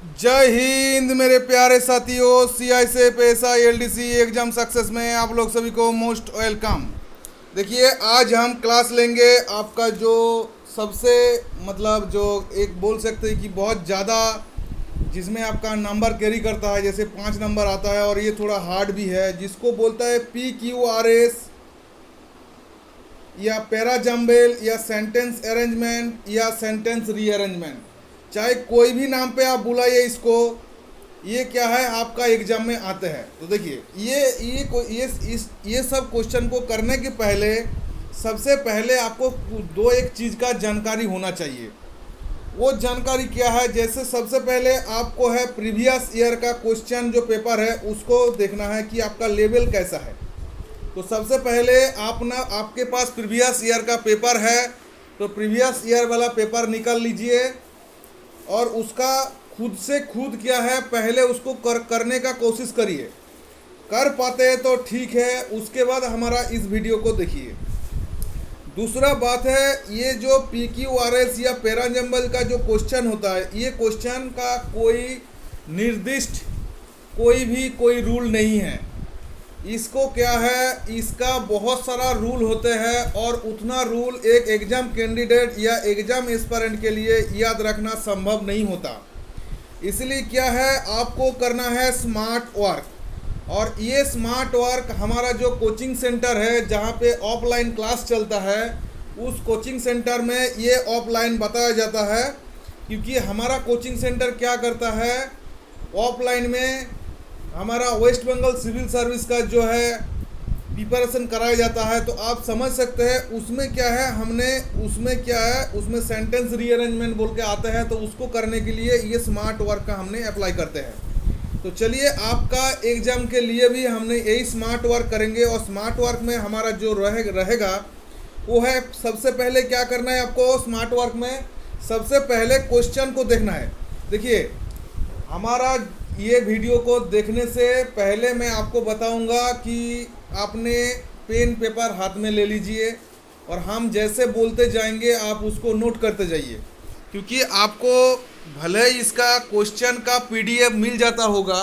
जय हिंद मेरे प्यारे साथियों। सीआई से पेशा एलडीसी एग्जाम सक्सेस में आप लोग सभी को मोस्ट वेलकम। देखिए, आज हम क्लास लेंगे आपका जो सबसे मतलब जो एक बोल सकते हैं कि बहुत ज़्यादा जिसमें आपका नंबर कैरी करता है, जैसे 5 नंबर आता है और ये थोड़ा हार्ड भी है, जिसको बोलता है PQRS या पैरा जम्बेल या सेंटेंस अरेंजमेंट या सेंटेंस रीअरेंजमेंट। चाहे कोई भी नाम पे आप बुलाइए इसको, ये क्या है आपका एग्जाम में आते हैं। तो देखिए, ये सब क्वेश्चन को करने के पहले सबसे पहले आपको दो एक चीज़ का जानकारी होना चाहिए। वो जानकारी क्या है? जैसे सबसे पहले आपको है प्रीवियस ईयर का क्वेश्चन जो पेपर है उसको देखना है कि आपका लेवल कैसा है। तो सबसे पहले आपके पास प्रीवियस ईयर का पेपर है, तो प्रीवियस ईयर वाला पेपर निकाल लीजिए और उसका खुद से खुद क्या है पहले उसको करने का कोशिश करिए। कर पाते हैं तो ठीक है, उसके बाद हमारा इस वीडियो को देखिए। दूसरा बात है, ये जो PQRS या पैराजम्बल का जो क्वेश्चन होता है, ये क्वेश्चन का कोई निर्दिष्ट कोई रूल नहीं है। इसको क्या है, इसका बहुत सारा रूल होते हैं और उतना रूल एक एग्ज़ाम कैंडिडेट या एग्ज़ाम एस्पिरेंट के लिए याद रखना संभव नहीं होता। इसलिए क्या है, आपको करना है स्मार्ट वर्क। और ये स्मार्ट वर्क हमारा जो कोचिंग सेंटर है जहाँ पे ऑफलाइन क्लास चलता है, उस कोचिंग सेंटर में ये ऑफलाइन बताया जाता है। क्योंकि हमारा कोचिंग सेंटर क्या करता है, ऑफलाइन में हमारा वेस्ट बंगाल सिविल सर्विस का जो है प्रिपरेशन कराया जाता है। तो आप समझ सकते हैं उसमें क्या है, उसमें सेंटेंस रीअरेंजमेंट बोल के आते हैं। तो उसको करने के लिए ये स्मार्ट वर्क का हमने अप्लाई करते हैं। तो चलिए, आपका एग्ज़ाम के लिए भी हमने यही स्मार्ट वर्क करेंगे। और स्मार्ट वर्क में हमारा जो रहेगा वो है, सबसे पहले क्या करना है आपको स्मार्ट वर्क में, सबसे पहले क्वेश्चन को देखना है। देखिए, हमारा ये वीडियो को देखने से पहले मैं आपको बताऊंगा कि आपने पेन पेपर हाथ में ले लीजिए और हम जैसे बोलते जाएंगे आप उसको नोट करते जाइए। क्योंकि आपको भले ही इसका क्वेश्चन का PDF मिल जाता होगा,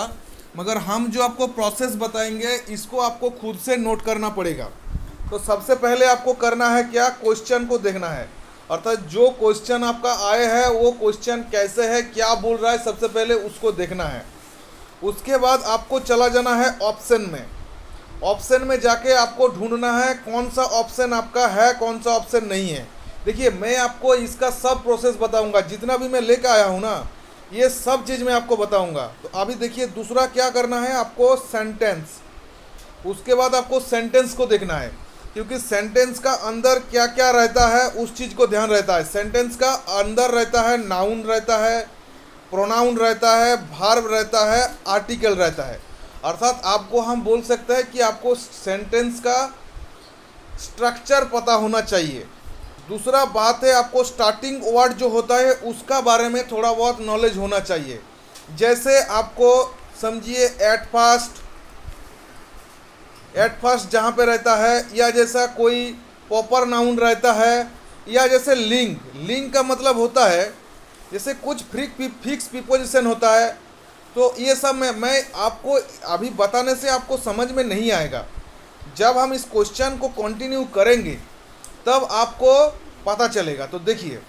मगर हम जो आपको प्रोसेस बताएंगे इसको आपको खुद से नोट करना पड़ेगा। तो सबसे पहले आपको करना है क्या, क्वेश्चन को देखना है। अर्थात जो क्वेश्चन आपका आए है वो क्वेश्चन कैसे है, क्या बोल रहा है, सबसे पहले उसको देखना है। उसके बाद आपको चला जाना है ऑप्शन में। ऑप्शन में जाके आपको ढूंढना है कौन सा ऑप्शन आपका है, कौन सा ऑप्शन नहीं है। देखिए, मैं आपको इसका सब प्रोसेस बताऊंगा, जितना भी मैं लेकर आया हूँ ना, ये सब चीज़ मैं आपको बताऊंगा। तो अभी देखिए, दूसरा क्या करना है आपको, सेंटेंस। उसके बाद आपको सेंटेंस को देखना है, क्योंकि सेंटेंस का अंदर क्या क्या रहता है उस चीज़ को ध्यान रहता है। सेंटेंस का अंदर रहता है नाउन रहता है, प्रोनाउन रहता है, वर्ब रहता है, आर्टिकल रहता है। अर्थात आपको हम बोल सकते हैं कि आपको सेंटेंस का स्ट्रक्चर पता होना चाहिए। दूसरा बात है, आपको स्टार्टिंग वर्ड जो होता है उसका बारे में थोड़ा बहुत नॉलेज होना चाहिए। जैसे आपको समझिए एट फर्स्ट जहाँ पे रहता है, या जैसा कोई प्रॉपर नाउन रहता है, या जैसे लिंक का मतलब होता है जैसे कुछ फिक्स प्रीपोजिशन होता है। तो ये सब मैं आपको अभी बताने से आपको समझ में नहीं आएगा। जब हम इस क्वेश्चन को कंटिन्यू करेंगे तब आपको पता चलेगा। तो देखिए,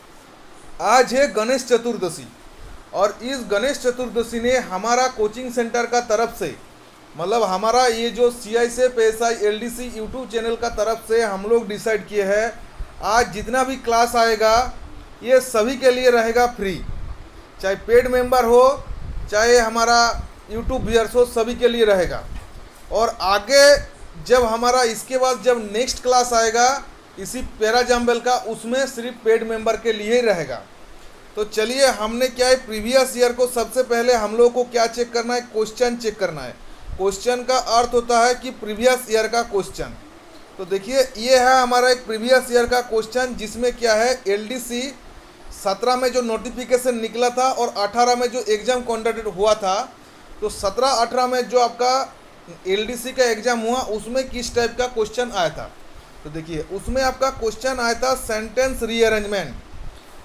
आज है गणेश चतुर्दशी और इस गणेश चतुर्दशी ने हमारा कोचिंग सेंटर का तरफ से, मतलब हमारा ये जो CI से PSI LDC यूट्यूब चैनल का तरफ से हम लोग डिसाइड किए हैं, आज जितना भी क्लास आएगा ये सभी के लिए रहेगा फ्री। चाहे पेड मेंबर हो, चाहे हमारा यूट्यूब व्यूअर्स हो, सभी के लिए रहेगा। और आगे जब हमारा इसके बाद जब नेक्स्ट क्लास आएगा इसी पैराजम्बल का, उसमें सिर्फ पेड मेंबर के लिए ही रहेगा। तो चलिए, हमने क्या है, प्रीवियस ईयर को सबसे पहले हम लोगों को क्या चेक करना है, क्वेश्चन चेक करना है। क्वेश्चन का अर्थ होता है कि प्रीवियस ईयर का क्वेश्चन। तो देखिए, ये है हमारा एक प्रीवियस ईयर का क्वेश्चन, जिसमें क्या है LDC 17 में जो नोटिफिकेशन निकला था और 18 में जो एग्ज़ाम कंडक्टेड हुआ था, तो 17-18 में जो आपका LDC का एग्ज़ाम हुआ उसमें किस टाइप का क्वेश्चन आया था। तो देखिए, उसमें आपका क्वेश्चन आया था सेंटेंस रीअरेंजमेंट।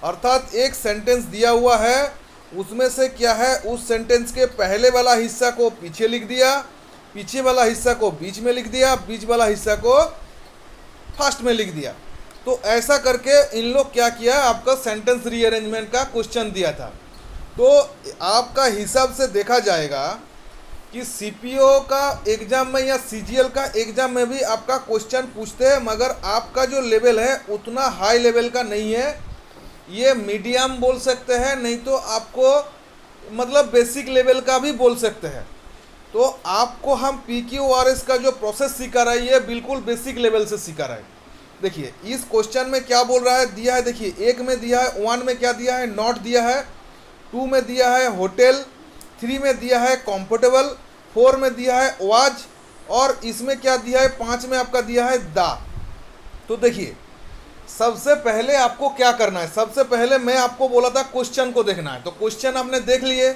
अर्थात एक सेंटेंस दिया हुआ है उसमें से क्या है, उस सेंटेंस के पहले वाला हिस्सा को पीछे लिख दिया, पीछे वाला हिस्सा को बीच में लिख दिया, बीच वाला हिस्सा को फर्स्ट में लिख दिया। तो ऐसा करके इन लोग क्या किया, आपका सेंटेंस रीअरेंजमेंट का क्वेश्चन दिया था। तो आपका हिसाब से देखा जाएगा कि सीपीओ का एग्ज़ाम में या सीजीएल का एग्ज़ाम में भी आपका क्वेश्चन पूछते हैं, मगर आपका जो लेवल है उतना हाई लेवल का नहीं है। ये मीडियम बोल सकते हैं, नहीं तो आपको मतलब बेसिक लेवल का भी बोल सकते हैं। तो आपको हम PQRS का जो प्रोसेस सिखा रहा है ये बिल्कुल बेसिक लेवल से सिखा रहा है। देखिए इस क्वेश्चन में क्या बोल रहा है, दिया है, देखिए 1 में दिया है, 1 में क्या दिया है, नॉट दिया है, 2 में दिया है होटल, 3 में दिया है कंफर्टेबल, 4 में दिया है वाज, और इसमें क्या दिया है, 5 में आपका दिया है दा। तो देखिए सबसे पहले आपको क्या करना है, सबसे पहले मैं आपको बोला था क्वेश्चन को देखना है, तो क्वेश्चन आपने देख लिए।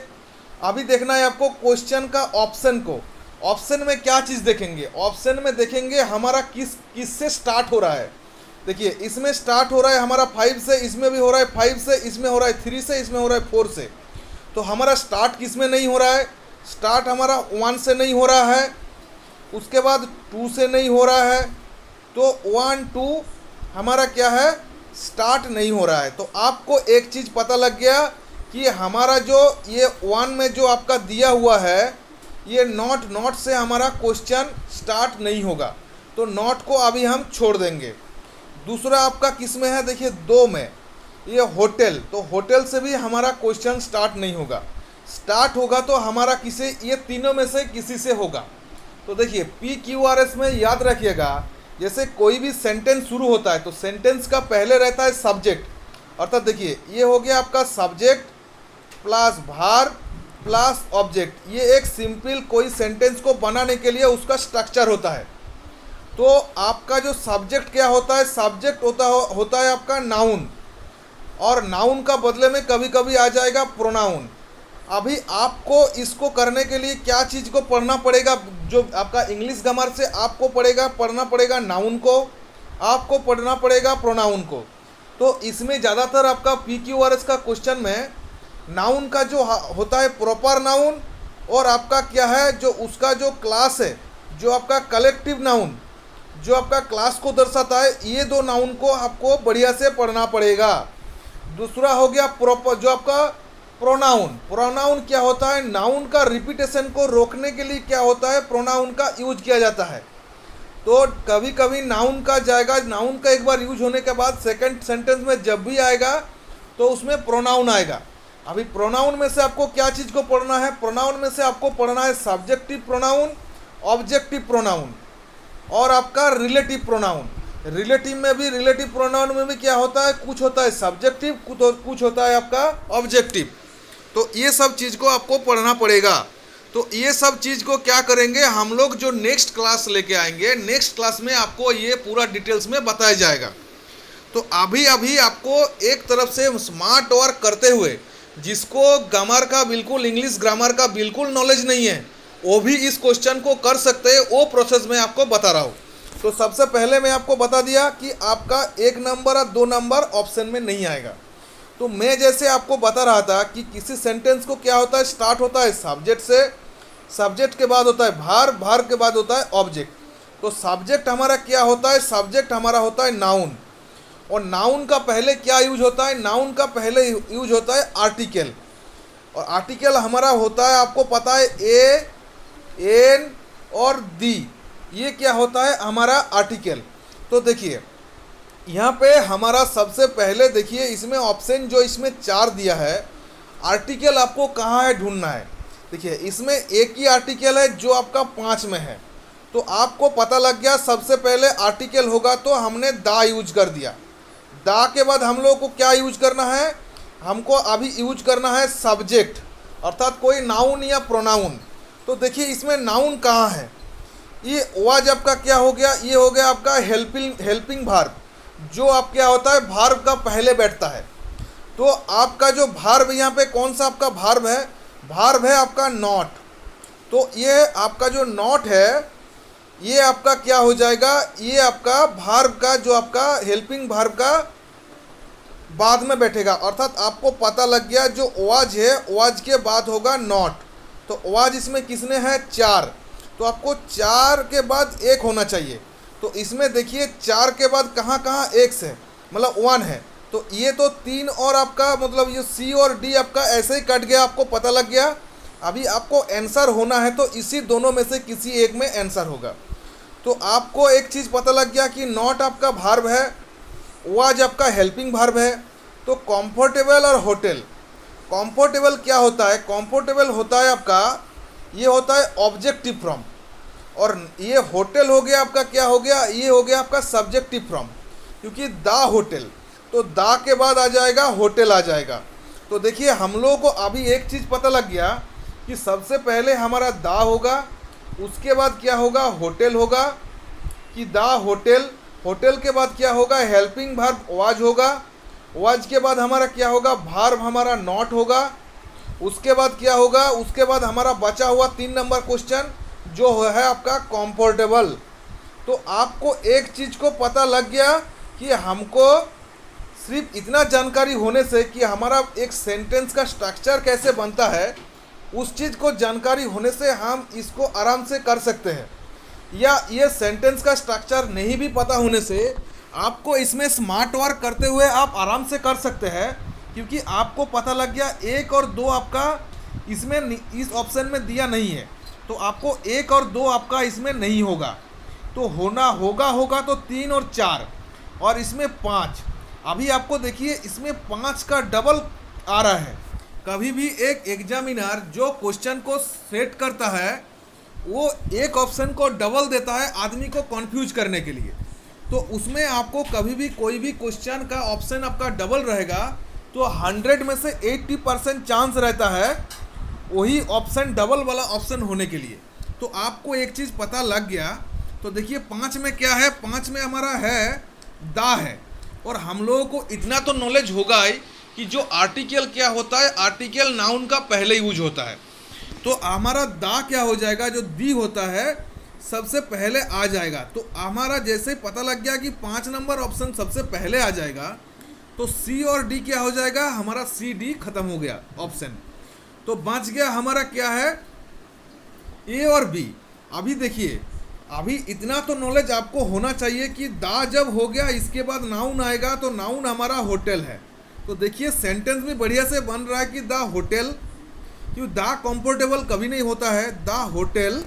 अभी देखना है आपको क्वेश्चन का ऑप्शन को। ऑप्शन में क्या चीज़ देखेंगे, ऑप्शन में देखेंगे हमारा किस से स्टार्ट हो रहा है। देखिए इसमें स्टार्ट हो रहा है हमारा 5 से, इसमें भी हो रहा है 5 से, इसमें हो रहा है 3 से, इसमें हो रहा है 4 से। तो हमारा स्टार्ट किस में नहीं हो रहा है, स्टार्ट हमारा 1 से नहीं हो रहा है, उसके बाद 2 से नहीं हो रहा है, तो 1 2 हमारा क्या है, स्टार्ट नहीं हो रहा है। तो आपको एक चीज़ पता लग गया कि हमारा जो ये 1 में जो आपका दिया हुआ है ये नॉट से हमारा क्वेश्चन स्टार्ट नहीं होगा, तो नॉट को अभी हम छोड़ देंगे। दूसरा आपका किस में है, देखिए 2 में ये होटल, तो होटल से भी हमारा क्वेश्चन स्टार्ट नहीं होगा। स्टार्ट होगा तो हमारा किसी, ये तीनों में से किसी से होगा। तो देखिए PQRS में याद रखिएगा, जैसे कोई भी सेंटेंस शुरू होता है तो सेंटेंस का पहले रहता है सब्जेक्ट, अर्थात देखिए ये हो गया आपका subject plus verb plus object. ये एक सिंपल कोई सेंटेंस को बनाने के लिए उसका स्ट्रक्चर होता है। तो आपका जो सब्जेक्ट क्या होता है, सब्जेक्ट होता है आपका नाउन, और नाउन का बदले में कभी कभी आ जाएगा प्रोनाउन। अभी आपको इसको करने के लिए क्या चीज़ को पढ़ना पड़ेगा, जो आपका इंग्लिश ग्रामर से आपको पढ़ना पड़ेगा नाउन को, आपको पढ़ना पड़ेगा प्रोनाउन को। तो इसमें ज़्यादातर आपका PQRS का क्वेश्चन में नाउन का जो होता है प्रॉपर नाउन, और आपका क्या है जो उसका जो क्लास है, जो आपका कलेक्टिव नाउन जो आपका क्लास को दर्शाता है, ये 2 नाउन को आपको बढ़िया से पढ़ना पड़ेगा। दूसरा हो गया प्रॉपर जो आपका प्रोनाउन। प्रोनाउन क्या होता है, नाउन का रिपीटेशन को रोकने के लिए क्या होता है, प्रोनाउन का यूज किया जाता है। तो कभी कभी नाउन का जाएगा, नाउन का एक बार यूज होने के बाद सेकंड सेंटेंस में जब भी आएगा तो उसमें प्रोनाउन आएगा। अभी प्रोनाउन में से आपको क्या चीज़ को पढ़ना है, प्रोनाउन में से आपको पढ़ना है सब्जेक्टिव प्रोनाउन, ऑब्जेक्टिव प्रोनाउन और आपका रिलेटिव प्रोनाउन। रिलेटिव प्रोनाउन में भी क्या होता है, कुछ होता है सब्जेक्टिव, कुछ होता है आपका ऑब्जेक्टिव। तो ये सब चीज़ को आपको पढ़ना पड़ेगा। तो ये सब चीज़ को क्या करेंगे हम लोग, जो नेक्स्ट क्लास लेके आएंगे, नेक्स्ट क्लास में आपको ये पूरा डिटेल्स में बताया जाएगा। तो अभी आपको एक तरफ से स्मार्ट वर्क करते हुए, जिसको ग्रामर का बिल्कुल, इंग्लिश ग्रामर का बिल्कुल नॉलेज नहीं है, वो भी इस क्वेश्चन को कर सकते हैं, वो प्रोसेस में आपको बता रहा हूँ। तो सबसे पहले मैं आपको बता दिया कि आपका 1 नंबर और 2 नंबर ऑप्शन में नहीं आएगा। तो मैं जैसे आपको बता रहा था कि किसी सेंटेंस को क्या होता है, स्टार्ट होता है सब्जेक्ट से, सब्जेक्ट के बाद होता है भार्ब, भार्ब के बाद होता है ऑब्जेक्ट। तो सब्जेक्ट हमारा क्या होता है, सब्जेक्ट हमारा होता है नाउन, और नाउन का पहले क्या यूज होता है, नाउन का पहले यूज होता है आर्टिकल, और आर्टिकल हमारा होता है, आपको पता है ए, एन और दी, ये क्या होता है हमारा आर्टिकल। तो देखिए यहाँ पे हमारा सबसे पहले देखिए इसमें ऑप्शन जो इसमें 4 दिया है, आर्टिकल आपको कहाँ है ढूंढना है। देखिए इसमें एक ही आर्टिकल है जो आपका 5 में है, तो आपको पता लग गया सबसे पहले आर्टिकल होगा, तो हमने दा यूज कर दिया। दा के बाद हम लोग को क्या यूज करना है, हमको अभी यूज करना है सब्जेक्ट, अर्थात कोई नाउन या प्रोनाउन। तो देखिए इसमें नाउन कहाँ है, ये वाज आपका क्या हो गया, ये हो गया आपका हेल्पिंग भार्ब, जो आप क्या होता है भार्ब का पहले बैठता है। तो आपका जो भार्ब यहाँ पे कौन सा आपका भार्ब है, भार्ब है आपका नॉट। तो ये आपका जो नॉट है ये आपका क्या हो जाएगा, ये आपका भार्ब का जो आपका हेल्पिंग भार्ब का बाद में बैठेगा, अर्थात आपको पता लग गया जो वाज है वाज के बाद होगा नॉट। तो वाज इसमें किसने है 4, तो आपको 4 के बाद 1 होना चाहिए। तो इसमें देखिए 4 के बाद कहाँ कहाँ एक्स है, मतलब 1 है। तो ये तो 3 और आपका मतलब ये सी और डी आपका ऐसे ही कट गया, आपको पता लग गया। अभी आपको आंसर होना है तो इसी दोनों में से किसी एक में आंसर होगा। तो आपको एक चीज़ पता लग गया कि नॉट आपका वर्ब है, वाज आपका हेल्पिंग वर्ब है। तो कंफर्टेबल और होटल, कंफर्टेबल क्या होता है, कंफर्टेबल होता है आपका, ये होता है ऑब्जेक्टिव फ्रॉम, और ये होटल हो गया आपका क्या हो गया, ये हो गया आपका सब्जेक्टिव फ्रॉम, क्योंकि द होटल, तो द के बाद आ जाएगा होटल आ जाएगा। तो देखिए हम लोगों को अभी एक चीज़ पता लग गया कि सबसे पहले हमारा द होगा, उसके बाद क्या होगा होटल होगा, कि द होटल, होटल के बाद क्या होगा हेल्पिंग वर्ब वाज होगा, वाज के बाद हमारा क्या होगा वर्ब हमारा नॉट होगा, उसके बाद क्या होगा, उसके बाद हमारा बचा हुआ 3 नंबर क्वेश्चन जो है आपका कंफर्टेबल। तो आपको एक चीज़ को पता लग गया कि हमको सिर्फ इतना जानकारी होने से कि हमारा एक सेंटेंस का स्ट्रक्चर कैसे बनता है, उस चीज़ को जानकारी होने से हम इसको आराम से कर सकते हैं। या ये सेंटेंस का स्ट्रक्चर नहीं भी पता होने से आपको इसमें स्मार्ट वर्क करते हुए आप आराम से कर सकते हैं, क्योंकि आपको पता लग गया 1 और 2 आपका इसमें इस ऑप्शन में दिया नहीं है, तो आपको 1 और 2 आपका इसमें नहीं होगा। तो होना होगा तो 3 और 4, और इसमें 5। अभी आपको देखिए इसमें 5 का डबल आ रहा है। कभी भी एक एग्जामिनर जो क्वेश्चन को सेट करता है वो एक ऑप्शन को डबल देता है आदमी को कंफ्यूज करने के लिए। तो उसमें आपको कभी भी कोई भी क्वेश्चन का ऑप्शन आपका डबल रहेगा तो 100 में से 80% चांस रहता है वही ऑप्शन डबल वाला ऑप्शन होने के लिए। तो आपको एक चीज़ पता लग गया। तो देखिए 5 में क्या है, 5 में हमारा है दा है, और हम लोगों को इतना तो नॉलेज होगा ही कि जो आर्टिकल क्या होता है, आर्टिकल नाउन का पहले यूज होता है। तो हमारा दा क्या हो जाएगा, जो दी होता है सबसे पहले आ जाएगा। तो हमारा जैसे पता लग गया कि 5 नंबर ऑप्शन सबसे पहले आ जाएगा, तो सी और डी क्या हो जाएगा, हमारा सी डी खत्म हो गया ऑप्शन। तो बच गया हमारा क्या है, ए और बी। अभी देखिए अभी इतना तो नॉलेज आपको होना चाहिए कि दा जब हो गया इसके बाद नाउन आएगा, तो नाउन हमारा होटल है। तो देखिए सेंटेंस भी बढ़िया से बन रहा है कि द होटल, क्यों द कंफर्टेबल कभी नहीं होता है, द होटल।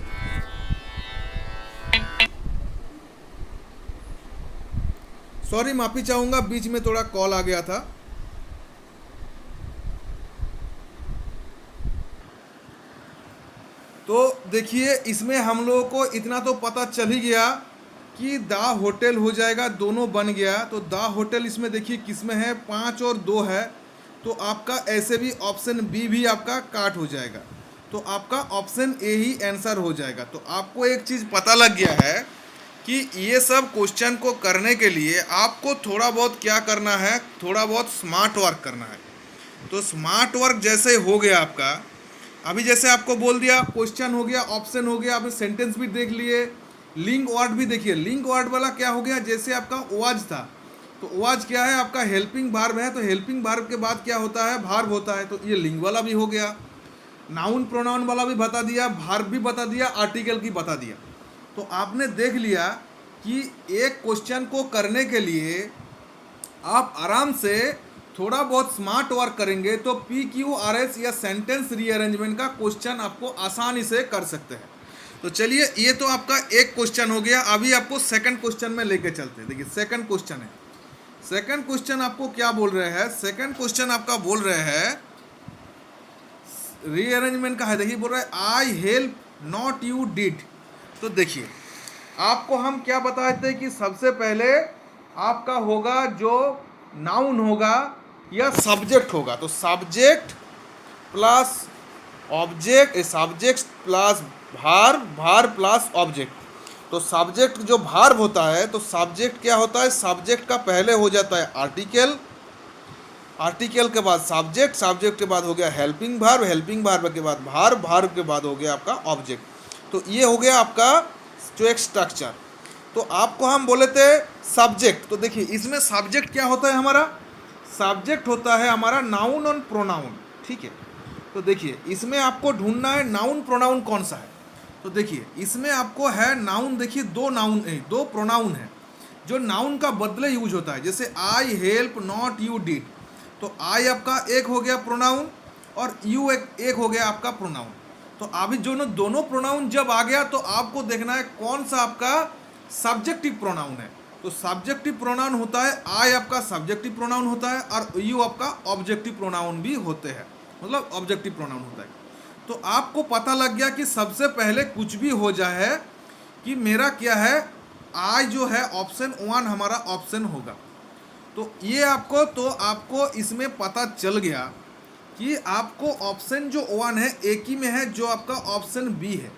सॉरी माफी चाहूंगा, बीच में थोड़ा कॉल आ गया था। तो देखिए इसमें हम लोगों को इतना तो पता चल ही गया कि द होटल हो जाएगा, दोनों बन गया। तो द होटल इसमें देखिए किसमें है, 5 और 2 है, तो आपका ऐसे भी ऑप्शन बी भी आपका काट हो जाएगा। तो आपका ऑप्शन ए ही आंसर हो जाएगा। तो आपको एक चीज़ पता लग गया है कि ये सब क्वेश्चन को करने के लिए आपको थोड़ा बहुत क्या करना है, थोड़ा बहुत स्मार्ट वर्क करना है। तो स्मार्ट वर्क जैसे हो गया आपका, अभी जैसे आपको बोल दिया क्वेश्चन हो गया, ऑप्शन हो गया, आपने सेंटेंस भी देख लिए, लिंक वर्ड भी देखिए। लिंक वर्ड वाला क्या हो गया, जैसे आपका वाज था, तो वाज क्या है आपका हेल्पिंग वर्ब है, तो हेल्पिंग वर्ब के बाद क्या होता है वर्ब होता है। तो ये लिंक वाला भी हो गया, नाउन प्रोनाउन वाला भी बता दिया, वर्ब भी बता दिया, आर्टिकल की बता दिया। तो आपने देख लिया कि एक क्वेश्चन को करने के लिए आप आराम से थोड़ा बहुत स्मार्ट वर्क करेंगे तो PQRS या सेंटेंस रीअरेंजमेंट का क्वेश्चन आपको आसानी से कर सकते हैं। तो चलिए ये तो आपका एक क्वेश्चन हो गया। अभी आपको सेकंड क्वेश्चन में लेके चलते हैं। देखिए सेकंड क्वेश्चन है, सेकंड क्वेश्चन आपको क्या बोल रहे हैं, सेकंड क्वेश्चन आपका बोल रहे हैं रीअरेंजमेंट का है। देखिए बोल रहा है I help not you did. तो देखिए आपको हम क्या बताए थे कि सबसे पहले आपका होगा जो नाउन होगा या सब्जेक्ट होगा, तो subject plus object, subject plus verb, verb plus object. तो सब्जेक्ट जो वर्ब होता है, तो सब्जेक्ट क्या होता है, सब्जेक्ट का पहले हो जाता है आर्टिकल, आर्टिकल के बाद सब्जेक्ट, सब्जेक्ट के बाद हो गया हेल्पिंग वर्ब, हेल्पिंग वर्ब के बाद वर्ब, वर्ब के बाद हो गया आपका ऑब्जेक्ट। तो ये हो गया आपका जो एक स्ट्रक्चर। तो आपको हम बोले थे सब्जेक्ट, तो देखिए इसमें सब्जेक्ट क्या होता है हमारा, सब्जेक्ट होता है हमारा नाउन और प्रोनाउन, ठीक है। तो देखिए इसमें आपको ढूंढना है नाउन प्रोनाउन कौन सा है। तो देखिए इसमें आपको है नाउन, देखिए दो प्रोनाउन है जो नाउन का बदले यूज होता है। जैसे I help not you did, तो आई आपका एक हो गया प्रोनाउन और यू एक हो गया आपका प्रोनाउन। तो अभी जो दोनों प्रोनाउन जब आ गया तो आपको देखना है कौन सा आपका सब्जेक्टिव प्रोनाउन है। तो सब्जेक्टिव प्रोनाउन होता है आई आपका सब्जेक्टिव प्रोनाउन होता है और यू आपका ऑब्जेक्टिव प्रोनाउन भी होते हैं, मतलब ऑब्जेक्टिव प्रोनाउन होता है। तो आपको पता लग गया कि सबसे पहले कुछ भी हो जाए कि मेरा क्या है, आई जो है ऑप्शन 1 हमारा ऑप्शन होगा। तो ये आपको इसमें पता चल गया कि आपको ऑप्शन जो 1 है एक ही में है जो आपका ऑप्शन बी है।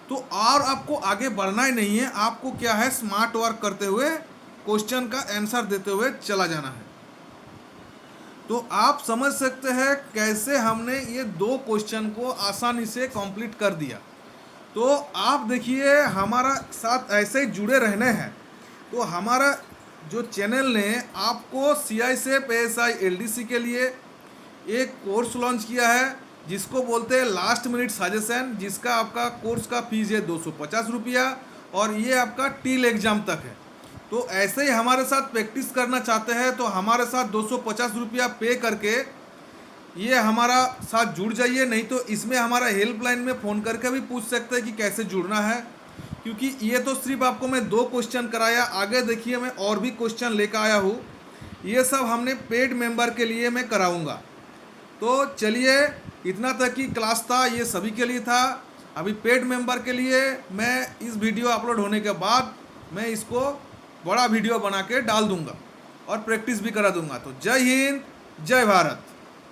तो और आपको आगे बढ़ना ही नहीं है, आपको क्या है स्मार्ट वर्क करते हुए क्वेश्चन का आंसर देते हुए चला जाना है। तो आप समझ सकते हैं कैसे हमने ये 2 क्वेश्चन को आसानी से कंप्लीट कर दिया। तो आप देखिए हमारा साथ ऐसे ही जुड़े रहने हैं। तो हमारा जो चैनल ने आपको CISEF ASI LDC के लिए एक कोर्स लॉन्च किया है जिसको बोलते हैं लास्ट मिनट सजेशन, जिसका आपका कोर्स का फीस है 250 रुपया और ये आपका टील एग्ज़ाम तक है। तो ऐसे ही हमारे साथ प्रैक्टिस करना चाहते हैं तो हमारे साथ 250 रुपया पे करके ये हमारा साथ जुड़ जाइए। नहीं तो इसमें हमारा हेल्पलाइन में फ़ोन करके भी पूछ सकते हैं कि कैसे जुड़ना है, क्योंकि ये तो सिर्फ आपको मैं 2 क्वेश्चन कराया, आगे देखिए मैं और भी क्वेश्चन लेकर आया हूँ। ये सब हमने पेड मेंबर के लिए मैं कराऊंगा। तो चलिए इतना तक की क्लास था, ये सभी के लिए था। अभी पेड मेंबर के लिए मैं इस वीडियो अपलोड होने के बाद मैं इसको बड़ा वीडियो बना के डाल दूंगा और प्रैक्टिस भी करा दूंगा। तो जय हिंद, जय भारत।